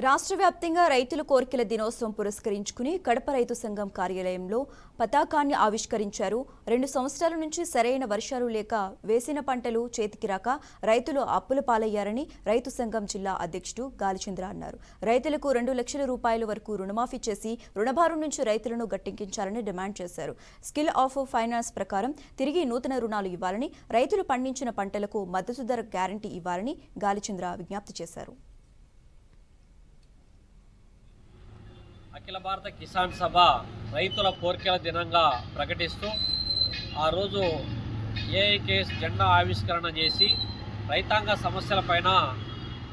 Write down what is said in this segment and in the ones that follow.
రాష్ట్ర వ్యాప్తంగా రైతుల కోర్కెల దినోత్సవం పురస్కరించుకుని కడప రైతు సంఘం కార్యాలయంలో పతాకాన్ని ఆవిష్కరించారు. 2 సంవత్సరాల నుంచి సరైన వర్షాలు లేక వేసిన పంటలు చేతికి రాక రైతులు అప్పుల పాలయ్యారని రైతు సంఘం జిల్లా అధ్యక్షుడు గాలిచంద్ర అన్నారు. రైతులకు 2 లక్షల రూపాయల వరకు రుణమాఫీ చేసి రుణభారం నుంచి రైతులను గట్టెక్కించాలని డిమాండ్ చేశారు. స్కిల్ ఆఫ్ ఫైనాన్స్ ప్రకారం తిరిగి నూతన రుణాలు ఇవ్వాలని, రైతులు పండించిన పంటలకు మద్దతు ధర గ్యారంటీ ఇవ్వాలని గాలిచంద్ర విజ్ఞప్తి చేశారు. అఖిల భారత కిసాన్ సభ రైతుల కోర్కెల దినంగా ప్రకటిస్తూ ఆ రోజు ఏఐకేఎస్ జెండా ఆవిష్కరణ చేసి రైతాంగ సమస్యలపైన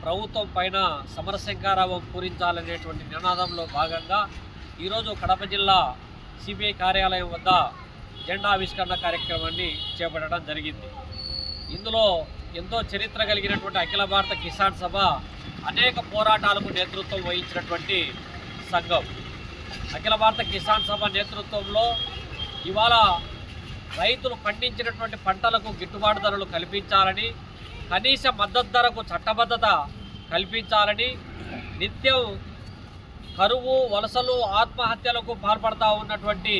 ప్రభుత్వం పైన సమరశంకారావం పూరించాలనేటువంటి నినాదంలో భాగంగా ఈరోజు కడప జిల్లా సిపిఐ కార్యాలయం వద్ద జెండా ఆవిష్కరణ కార్యక్రమాన్ని చేపట్టడం జరిగింది. ఇందులో ఎంతో చరిత్ర కలిగినటువంటి అఖిల భారత కిసాన్ సభ అనేక పోరాటాలకు నేతృత్వం వహించినటువంటి సంఘం. అఖిల భారత కిసాన్ సభ నేతృత్వంలో ఇవాళ రైతులు పండించినటువంటి పంటలకు గిట్టుబాటు ధరలు కల్పించాలని, కనీస మద్దతు ధరకు చట్టబద్ధత కల్పించాలని, నిత్యం కరువు, వలసలు, ఆత్మహత్యలకు పాల్పడతా ఉన్నటువంటి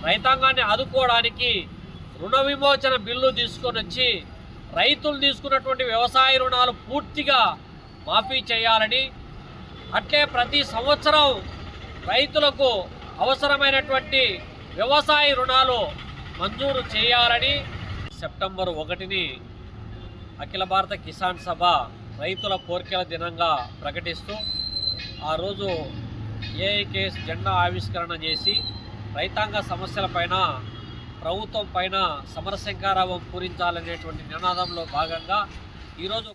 రైతాంగాన్ని ఆదుకోవడానికి రుణ విమోచన బిల్లు తీసుకొని వచ్చి రైతులు తీసుకున్నటువంటి వ్యవసాయ రుణాలు పూర్తిగా మాఫీ చేయాలని, అట్లే ప్రతి సంవత్సరం రైతులకు అవసరమైనటువంటి వ్యవసాయ రుణాలు మంజూరు చేయాలని సెప్టెంబర్ 1ని అఖిల భారత కిసాన్ సభ రైతుల కోర్కెల దినంగా ప్రకటిస్తూ ఆ రోజు ఏఐకేఎస్ జెండా ఆవిష్కరణ చేసి రైతాంగ సమస్యలపైన ప్రభుత్వం పైన సమరశంకారావం పూరించాలనేటువంటి నినాదంలో భాగంగా ఈరోజు